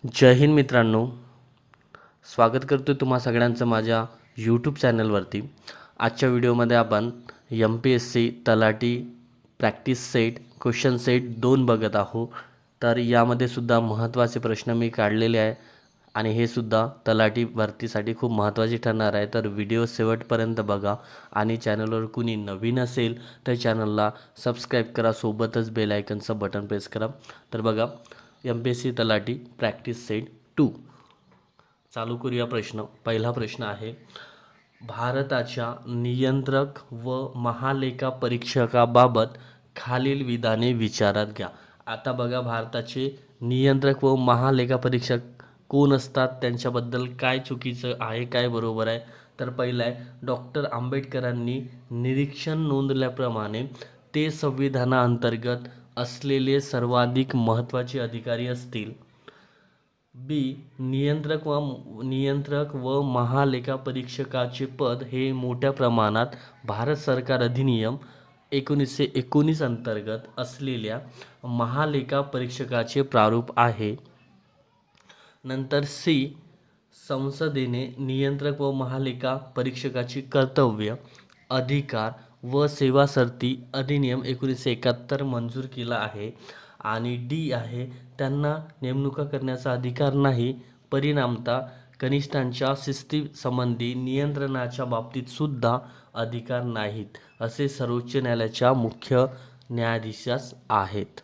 जय हिंद मित्रांनो, स्वागत करतो तुम्हा सगळ्यांचं माझ्या यूट्यूब चॅनलवरती. आजच्या व्हिडिओमध्ये आपण MPSC तलाठी प्रॅक्टिस सेट क्वेश्चन सेट 2 बघत आहोत. तर यामध्ये सुद्धा महत्त्वाचे प्रश्न मी काढलेले आहे आणि हे सुद्धा तलाठी भरतीसाठी खूप महत्त्वाचे ठरणार आहे. तर व्हिडिओ शेवटपर्यंत बघा आणि चॅनलवर कुणी नवीन असेल तर चॅनलला सबस्क्राईब करा, सोबतच बेल आयकनचं बटन प्रेस करा. तर बघा, MPSC तलाठी प्रॅक्टिस सेट 2 चालू करूया. पहिला प्रश्न आहे, भारताच्या नियंत्रक व महालेखा परीक्षकाबाबत खालील विधाने विचारात घ्या. आता बघा, भारताचे नियंत्रक व महालेखा परीक्षक कोण असतात, त्यांच्याबद्दल काय चुकीचं आहे, काय बरोबर आहे. तर पहिलं आहे, डॉक्टर आंबेडकरांनी निरीक्षण नोंदल्याप्रमाणे ते संविधानाअंतर्गत असलेले सर्वाधिक महत्त्वाचे अधिकारी असतील. बी, नियंत्रक व महालेखा परीक्षकाचे पद हे मोठ्या प्रमाणात भारत सरकार अधिनियम 1919 अंतर्गत असलेल्या महालेखा परीक्षकाचे प्रारूप आहे. नंतर सी, संसदेने नियंत्रक व महालेखा परीक्षकाची कर्तव्य, अधिकार व सेवासरती अधिनियम 1971 मंजूर केला आहे. आणि डी आहे, त्यांना नेमणुका करण्याचा अधिकार नाही, परिणामतः कनिष्ठांच्या शिस्तीसंबंधी नियंत्रणाच्या बाबतीत सुद्धा अधिकार नाहीत, असे सर्वोच्च न्यायालयाच्या मुख्य न्यायाधीशास आहेत.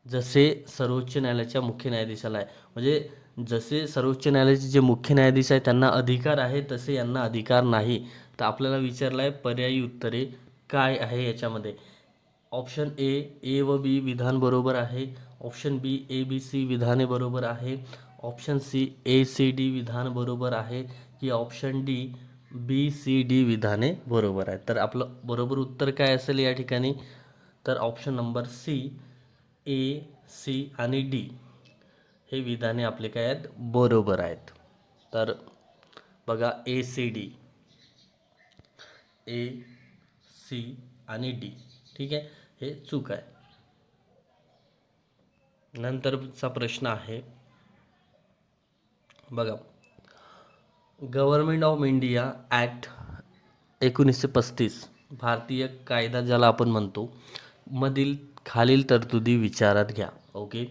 जसे सर्वोच्च न्यायालयाच्या मुख्य न्यायाधीशाला आहे, म्हणजे जसे सर्वोच्च न्यायालयाचे जे मुख्य न्यायाधीश आहे त्यांना अधिकार आहे, तसे यांना अधिकार नाही. तर आपल्याला विचारलं आहे पर्यायी उत्तरे काय आहे याच्यामध्ये. ऑप्शन ए व बी विधान बरोबर आहे. ऑप्शन बी ABC विधाने बरोबर आहे. ऑप्शन सी ACD विधान बरोबर आहे की ऑप्शन डी BCD विधाने बरोबर आहे. तर आपलं बरोबर उत्तर काय असेल या ठिकाणी, तर ऑप्शन नंबर सी AC आणि डी हे विधाने आपले काय आहेत, बरोबर आहेत. तर बघा, AC आणि डी ठीक आहे, हे चूक आहे. नंतरचा प्रश्न आहे, बघा, गव्हर्नमेंट ऑफ इंडिया ॲक्ट 1935 भारतीय कायदा ज्याला आपण म्हणतो मधील खालील तरतुदी विचारात घ्या. ओके.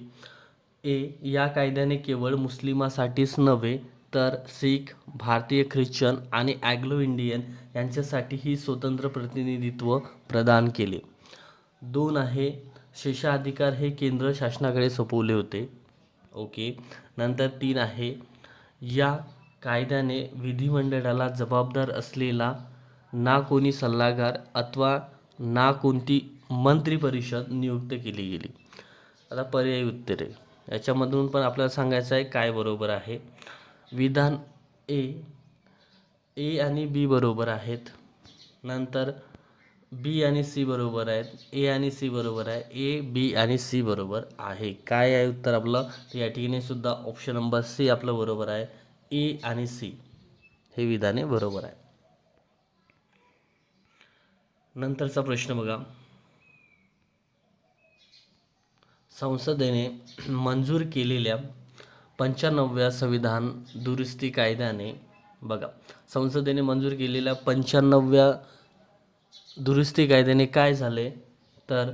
या कायद्याने केवळ मुस्लिमासाठीच नव्हे तर शीख, भारतीय ख्रिश्चन आणि ॲग्लो इंडियन यांच्यासाठीही स्वतंत्र प्रतिनिधित्व प्रदान केले. 2 आहे, शेषाधिकार हे केंद्र शासनाकडे सोपवले होते. ओके. नंतर 3 आहे, या कायद्याने विधिमंडळाला जबाबदार असलेला ना कोणी सल्लागार अथवा ना कोणती मंत्रिपरिषद नियुक्त केली गेली. आता पर्यायी उत्तरे याच्यामधून पण आपल्याला सांगायचं आहे काय बरोबर आहे. विधान ए आणि बी बरोबर आहेत. नंतर बी आणि सी बरोबर आहेत. ए आणि सी बरोबर आहे. B आणि सी बरोबर आहे. काय आहे उत्तर आपलं, तर या ठिकाणी सुद्धा ऑप्शन नंबर सी आपलं बरोबर आहे. ए आणि सी हे विधाने बरोबर आहे. नंतरचा प्रश्न बघा, संसदेने मंजूर केलेल्या 95व्या संविधान दुरुस्ती कायद्याने, बघा, संसदेने मंजूर केलेल्या 95व्या दुरुस्ती कायद्याने काय झाले, तर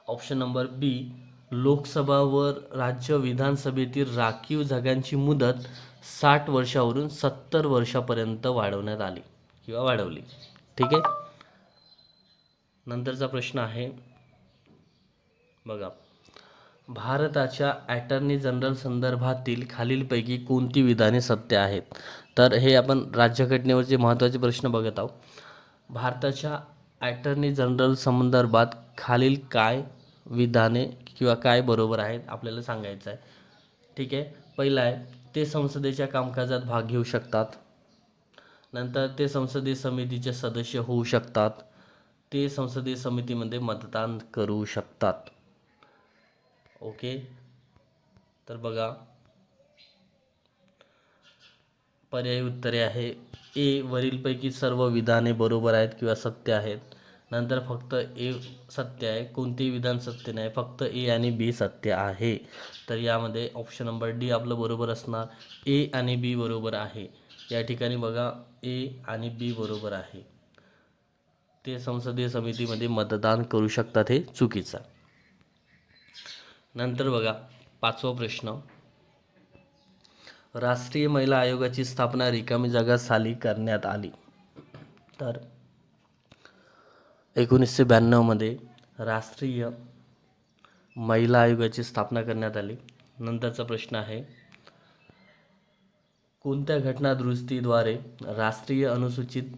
ऑप्शन नंबर बी, लोकसभा व राज्य विधानसभेतील राखीव जागांची मुदत 60 वर्षावरून 70 वर्षापर्यंत वाढवण्यात आली किंवा वाढवली. ठीक आहे. नंतरचा प्रश्न आहे, बघा, भारताच्या ॲटर्नी जनरल संदर्भातील खालीलपैकी कोणती विधाने सत्य आहेत. तर हे आपण राज्यघटनेवरचे महत्त्वाचे प्रश्न बघत आहोत. भारताच्या ॲटर्नी जनरल संदर्भात खालील काय विधाने किंवा काय बरोबर आहेत आपल्याला सांगायचं आहे. ठीक आहे. पहिला आहे, ते संसदेच्या कामकाजात भाग घेऊ शकतात. नंतर ते संसदीय समितीचे सदस्य होऊ शकतात. ते संसदीय समितीमध्ये मतदान करू शकतात. ओके. तर बघा, पर्यायी उत्तरे आहे ए, वरीलपैकी सर्व विधाने बरोबर आहेत किंवा सत्य आहेत. नंतर फक्त ए सत्य आहे, कोणतेही विधान सत्य नाही, फक्त ए आणि बी सत्य आहे. तर यामध्ये ऑप्शन नंबर डी आपलं बरोबर असणार. ए आणि बी बरोबर आहे. या ठिकाणी बघा ए आणि बी बरोबर आहे. ते संसदीय समितीमध्ये मतदान करू शकतात हे चुकीचं. नंतर बघा 5वा प्रश्न, राष्ट्रीय महिला आयोगाची स्थापना रिकामी जागा साली करण्यात आली. तर 1992 मध्ये राष्ट्रीय महिला आयोगाची स्थापना करण्यात आली. नंतरचा प्रश्न आहे, कोणत्या घटना दुरुस्तीद्वारे राष्ट्रीय अनुसूचित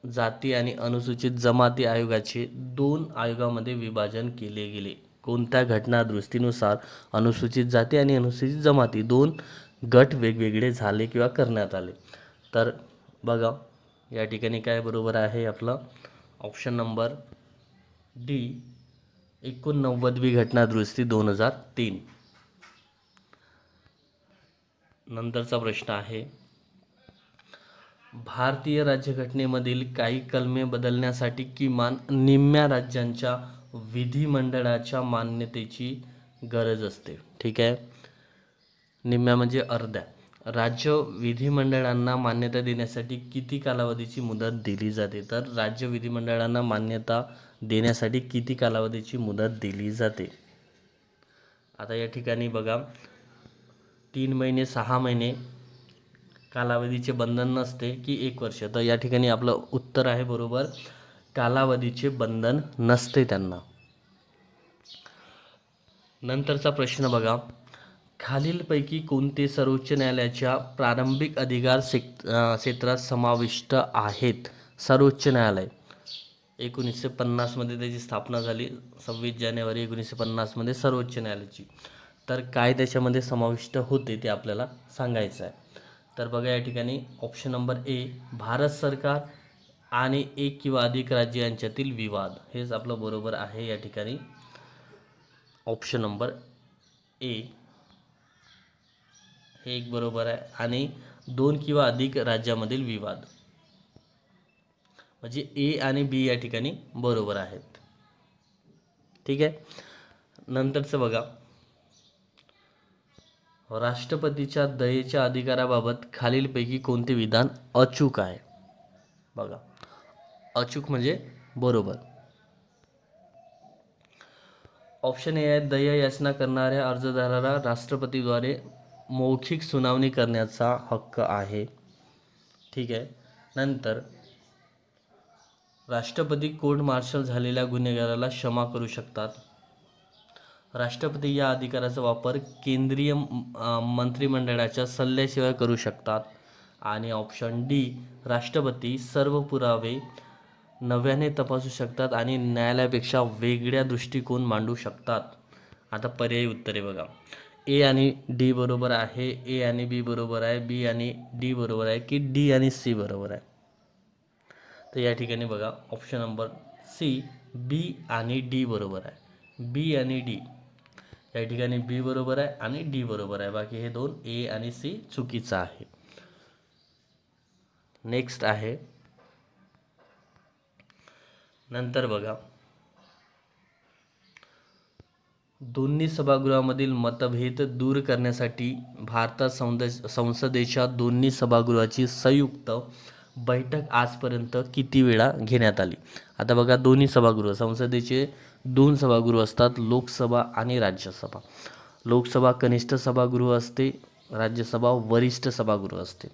जाती आणि अनुसूचित जमाती आयोगाचे 2 आयोगामध्ये विभाजन केले गेले. कोणत्या घटना दुरुस्तीनुसार अनुसूचित जाती आणि अनुसूचित जमाती 2 गट वेगवेगळे झाले किंवा करण्यात आले. तर बघा या ठिकाणी काय बरोबर आहे आपलं ऑप्शन नंबर डी 89वी घटना दुरुस्ती 2003. नंतरचा प्रश्न आहे, भारतीय राज्यघटनेमधील काही कलमे बदलण्यासाठी किमान निम्म्या राज्यांच्या विधिमंडळाच्या मान्यतेची गरज असते. ठीक आहे, निम्म्या म्हणजे अर्ध्या. राज्य विधिमंडळांना मान्यता देण्यासाठी किती कालावधीची मुदत दिली जाते. तर राज्य विधिमंडळांना मान्यता देण्यासाठी किती कालावधीची मुदत दिली जाते. आता या ठिकाणी बघा 3 महिने 6 महिने कालावधीचे बंधन नसते की 1 वर्ष. तर या ठिकाणी आपलं उत्तर आहे बरोबर, कालावधीचे बंधन नसते त्यांना. नंतरचा प्रश्न बघा, खालीलपैकी कोणते सर्वोच्च न्यायालयाच्या प्रारंभिक अधिकार क्षेत्रात समाविष्ट आहेत. सर्वोच्च न्यायालय 1950 मध्ये त्याची स्थापना झाली, 26 जानेवारी 1950 मध्ये सर्वोच्च न्यायालयाची. तर काय त्याच्यामध्ये समाविष्ट होते ते आपल्याला सांगायचं आहे. तर बघा या ठिकाणी ऑप्शन नंबर ए भारत सरकार आणि 1 किंवा अधिक राज्य यांच्यातील विवाद, हेच आपलं बरोबर आहे. या ठिकाणी ऑप्शन नंबर ए हे एक बरोबर आहे. आणि 2 किंवा अधिक राज्यामधील विवाद, म्हणजे ए आणि बी या ठिकाणी बरोबर आहेत. ठीक आहे. नंतरचं बघा, राष्ट्रपतीच्या दयेच्या अधिकाराबाबत खालीलपैकी कोणते विधान अचूक आहे. बघा अचूक म्हणजे बरोबर. ऑप्शन ए आहे, दया याचना करणाऱ्या अर्जदाराला राष्ट्रपतीद्वारे मौखिक सुनावणी करण्याचा हक्क आहे. ठीक आहे. नंतर राष्ट्रपती कोर्ट मार्शल झालेल्या गुन्हेगाराला क्षमा करू शकतात. राष्ट्रपती या अधिकाराचा वापर केंद्रीय मंत्रिमंडळाच्या सल्ल्याशिवाय करू शकतात. आणि ऑप्शन डी राष्ट्रपती सर्व पुरावे नव्याने तपासू शकतात आणि न्यायालयापेक्षा वेगळ्या दृष्टिकोन मांडू शकतात. आता पर्यायी उत्तरे बघा, ए आणि डी बरोबर आहे, ए आणि बी बरोबर आहे, बी आणि डी बरोबर आहे की डी आणि सी बरोबर आहे. तर या ठिकाणी बघा ऑप्शन नंबर सी बी आणि डी बरोबर आहे. बी आणि डी या ठिकाणी बी बरोबर आहे आणि डी बरोबर आहे, बाकी हे 2 ए आणि सी चुकीचं आहे. नेक्स्ट आहे, नंतर बघा, दोन्ही सभागृहामधील मतभेद दूर करण्यासाठी भारतात संसदेच्या दोन्ही सभागृहाची संयुक्त बैठक आजपर्यंत किती वेळा घेण्यात आली. आता बघा दोन्ही सभागृह, संसदेचे 2 सभागृह असतात, लोकसभा आणि राज्यसभा. लोकसभा कनिष्ठ सभागृह असते, राज्यसभा वरिष्ठ सभागृह असते.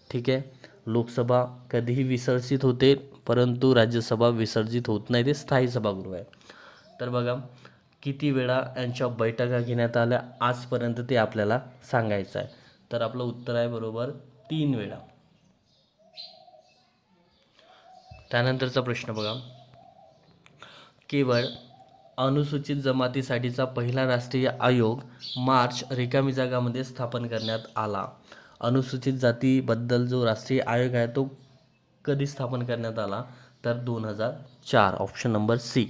ठीक आहे. लोकसभा कधीही विसर्जित होते परंतु राज्यसभा विसर्जित होत नाही, ते स्थायी सभागृह आहे. तर बघा किती वेळा यांच्या बैठका घेण्यात आल्या आजपर्यंत ते आपल्याला सांगायचं आहे. तर आपलं उत्तर आहे बरोबर 3 वेळा. त्यानंतरचा प्रश्न बघा, केवळ अनुसूचित जमातीसाठीचा पहिला राष्ट्रीय आयोग मार्च रिकामी जागामध्ये स्थापन करण्यात आला. अनुसूचित जातीबद्दल जो राष्ट्रीय आयोग आहे तो कधी स्थापन करण्यात आला, तर 2004, ऑप्शन नंबर सी.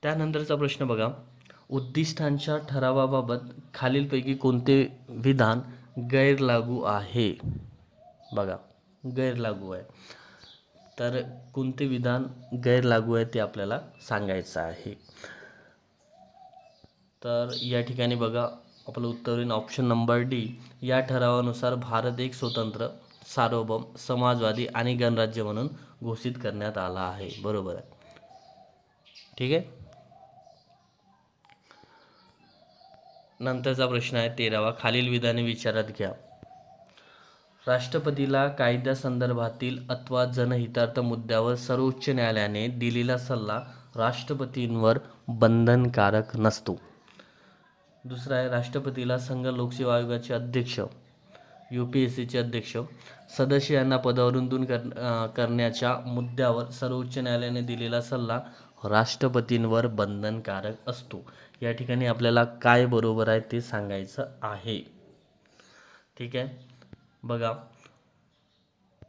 त्यानंतरचा प्रश्न बघा, उद्दिष्टांच्या ठरावाबाबत खालीलपैकी कोणते विधान गैरलागू आहे. बघा गैरलागू आहे. तर कोणते विधान गैरलागू आहे ते आपल्याला सांगायचं आहे. तर या ठिकाणी बघा आपलं उत्तर होईल ऑप्शन नंबर डी. या ठरावानुसार भारत एक स्वतंत्र, सार्वभौम, समाजवादी आणि गणराज्य म्हणून घोषित करण्यात आला आहे. बरोबर आहे. ठीक आहे. नंतरचा प्रश्न आहे 13वा. खालील विधाने विचारात घ्या. राष्ट्रपतीला कायद्यासंदर्भातील अथवा जनहितार्थ मुद्द्यावर सर्वोच्च न्यायालयाने दिलेला सल्ला राष्ट्रपतींवर बंधनकारक नसतो. दुसरा आहे राष्ट्रपतीला संघ लोकसेवा आयोगाचे अध्यक्ष, UPSCचे अध्यक्ष, सदस्य यांना पदावरून दूर करण्याच्या मुद्द्यावर सर्वोच्च न्यायालयाने दिलेला सल्ला राष्ट्रपतींवर बंधनकारक असतो. या ठिकाणी आपल्याला काय बरोबर आहे ते सांगायचं आहे. ठीक आहे. बघा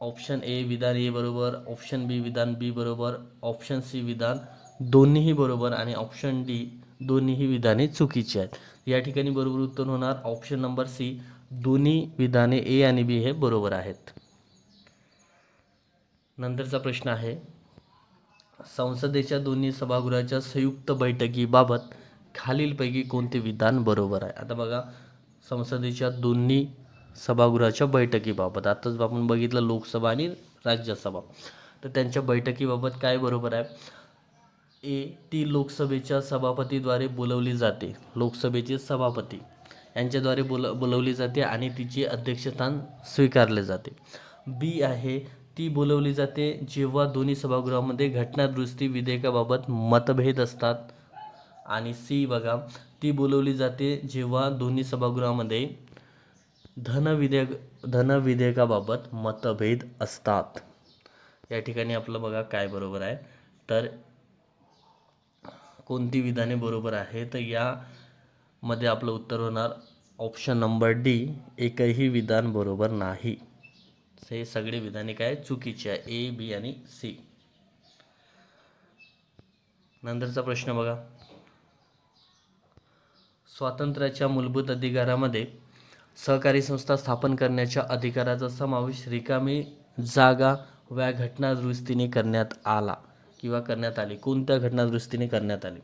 ऑप्शन ए विधान ए बरोबर, ऑप्शन बी विधान बी बरोबर, ऑप्शन सी विधान दोन्हीही बरोबर आणि ऑप्शन डी दोन्हीही विधाने चुकीची आहेत. या ठिकाणी बरोबर उत्तर होणार ऑप्शन नंबर सी. दोन्ही विधाने ए आणि बी हे बरोबर आहेत. नंतरचा प्रश्न आहे संसदेच्या दोन्ही सभागृहाच्या संयुक्त बैठकीबाबत खालीलपैकी कोणते विधान बरोबर आहे. आता बघा संसदेच्या दोन्ही सभागृहाच्या बैठकीबाबत आताच आपण बघितलं लोकसभा आणि राज्यसभा, तर त्यांच्या बैठकीबाबत काय बरोबर आहे. ए ती लोकसभेच्या सभापतीद्वारे बोलवली जाते. लोकसभेचे सभापती यांच्याद्वारे बोलवली जाते आणि तिचे अध्यक्षस्थान स्वीकारले जाते. बी आहे ती बोलवली जाते जेव्हा दोन्ही सभागृहामध्ये घटनादुरुस्ती विधेयकाबाबत मतभेद असतात. आणि सी बघा ती बोलवली जाते जेव्हा दोन्ही सभागृहामध्ये धनविधेयकाबाबत मतभेद असतात. या ठिकाणी आपलं बघा काय बरोबर आहे. तर कोणती विधाने बरोबर आहे, तर यामध्ये आपलं उत्तर होणार ऑप्शन नंबर डी. एकही विधान बरोबर नाही. हे सगळे विधाने काय चुकीचे आहे, ए बी आणि सी. नंतरचा प्रश्न बघा स्वातंत्र्याच्या मूलभूत अधिकारामध्ये सहकारी संस्था स्थापन करण्याच्या अधिकाराचा समावेश रिकामी जागा वा घटनादुरुस्तीने करण्यात आला किंवा करण्यात आली. कोणत्या घटनादुरुस्तीने करण्यात आली,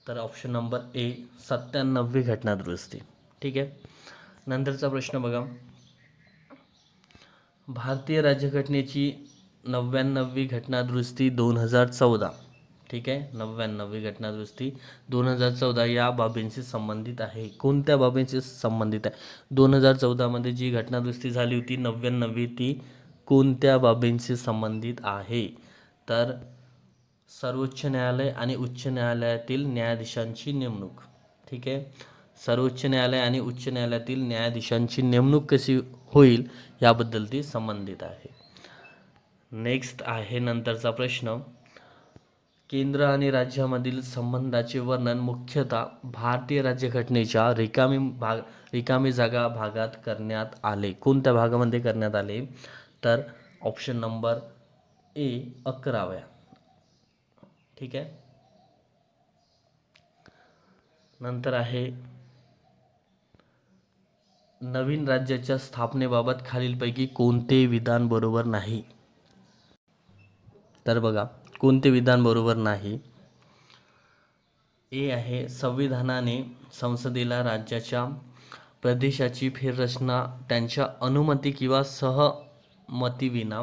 तर ऑप्शन नंबर ए 97वी घटनादुरुस्ती. ठीक आहे. नंतरचा प्रश्न बघा भारतीय राज्यघटनेची 99वी घटनादुरुस्ती 2014. ठीक आहे. 99वी घटनादुरुस्ती 2014 या बाबींशी संबंधित आहे. कोणत्या बाबींशी संबंधित आहे. 2014मध्ये जी घटनादुरुस्ती झाली होती 99वी ती कोणत्या बाबींशी संबंधित आहे, तर सर्वोच्च न्यायालय आणि उच्च न्यायालयातील न्यायाधीशांची नेमणूक. ठीक आहे. सर्वोच्च न्यायालय आणि उच्च न्यायालयातील न्यायाधीशांची नेमणूक कशी होईल याबद्दल ती संबंधित आहे. नेक्स्ट आहे नंतरचा प्रश्न केंद्र आणि राज्यामधील संबंधाचे वर्णन मुख्यतः भारतीय राज्यघटनेच्या रिकामी जागा भागात करण्यात आले. कोणत्या भागामध्ये करण्यात आले, तर ऑप्शन नंबर ए 11व्या. ठीक आहे. नंतर आहे नवीन राज्याच्या स्थापनेबाबत खालीलपैकी कोणते विधान बरोबर नाही. तर बघा कोणते विधान बरोबर नाही. ए आहे संविधानाने संसदेला राज्याच्या प्रदेशाची फेररचना त्यांच्या अनुमती किंवा सहमतीविना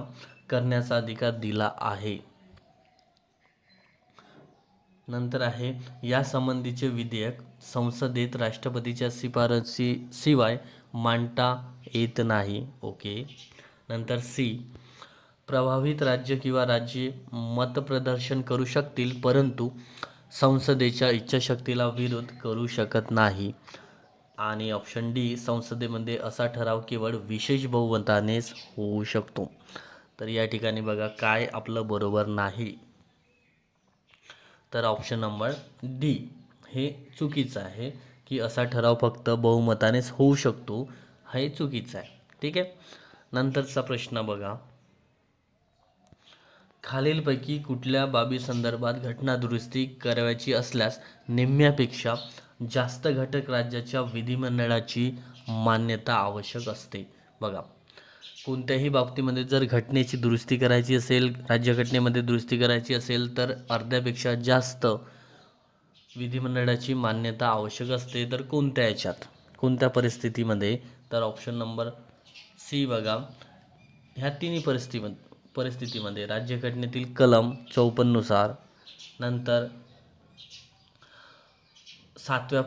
करण्याचा अधिकार दिला आहे. नंतर आहे यासंबंधीचे विधेयक संसदेत राष्ट्रपतीच्या शिफारसीशिवाय मांडता येत नाही. ओके. नंतर सी प्रभावित राज्य किंवा राज्ये मतप्रदर्शन करू शकतील परंतु संसदेच्या इच्छाशक्तीला विरोध करू शकत नाही. आणि ऑप्शन डी संसदेमध्ये असा ठराव केवळ विशेष बहुमतानेच होऊ शकतो. तर या ठिकाणी बघा काय आपलं बरोबर नाही, तर ऑप्शन नंबर डी हे चुकीचं आहे की असा ठराव फक्त बहुमतानेच होऊ शकतो, हे चुकीचं आहे. ठीक आहे. नंतरचा प्रश्न बघा खालीलपैकी कुठल्या बाबी संदर्भात घटनादुरुस्ती करावयाची असल्यास निम्म्यापेक्षा जास्त घटक राज्याच्या विधिमंडळाची मान्यता आवश्यक असते. बघा कोणत्याही बाबतीमध्ये जर घटनेची दुरुस्ती करायची असेल, राज्यघटनेमध्ये दुरुस्ती करायची असेल तर अर्ध्यापेक्षा जास्त विधिमंडळाची मान्यता आवश्यक असते. तर कोणत्या याच्यात, कोणत्या परिस्थितीमध्ये? तर ऑप्शन नंबर सी बघा, ह्या तिन्ही परिस्थितीमध्ये राज्यघटनेतील कलम 54 नुसार, नंतर 7व्या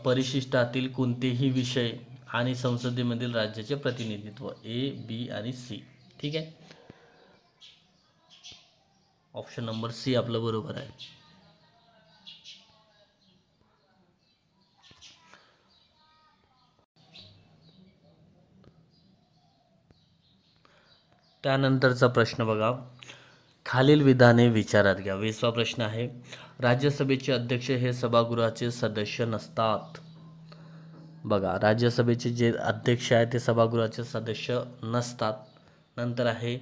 परिशिष्टातील कोणतेही विषय आणि संसदेमधील राज्याचे प्रतिनिधित्व. ए, बी आणि सी. ठीक आहे, ऑप्शन नंबर सी आपलं बरोबर आहे. त्यानंतरचा प्रश्न बघा, खालील विधाने विचारात घ्या. 20वा प्रश्न आहे, राज्यसभेचे अध्यक्ष हे सभागृहाचे सदस्य नसतात. बघा, राज्यसभेचे जे अध्यक्ष आहेत ते सभागृहाचे सदस्य नसतात. नंतर आहे,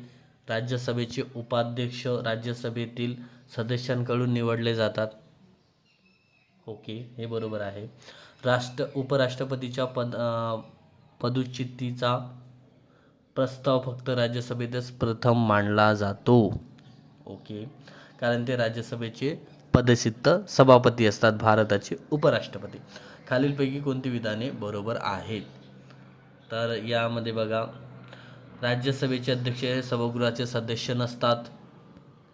राज्यसभेचे उपाध्यक्ष राज्यसभेतील सदस्यांकडून निवडले जातात. ओके, हे बरोबर आहे. उपराष्ट्रपतीच्या पदच्युतीचा प्रस्ताव फक्त राज्यसभेतच प्रथम मांडला जातो. ओके, कारण ते राज्यसभेचे पदसिद्ध सभापती असतात, भारताचे उपराष्ट्रपती. खालीलपैकी कोणती विधाने बरोबर आहेत? तर यामध्ये बघा, राज्यसभेचे अध्यक्ष हे सभागृहाचे सदस्य नसतात,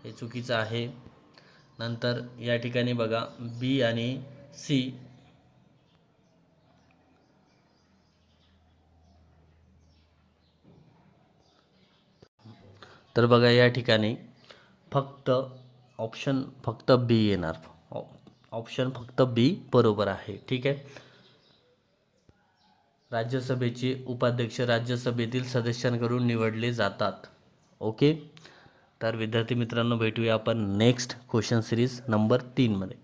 हे चुकीचं आहे. नंतर या ठिकाणी बघा, बी आणि सी. तर बघा, या ठिकाणी फक्त बी येणार. ऑप्शन फक्त बी बरोबर आहे. ठीक आहे, राज्यसभेचे उपाध्यक्ष राज्यसभेतील सदस्यांकडून निवडले जातात. ओके, तर विद्यार्थी मित्रांनो, भेटूया आपण नेक्स्ट क्वेश्चन सिरीज नंबर 3 मध्ये.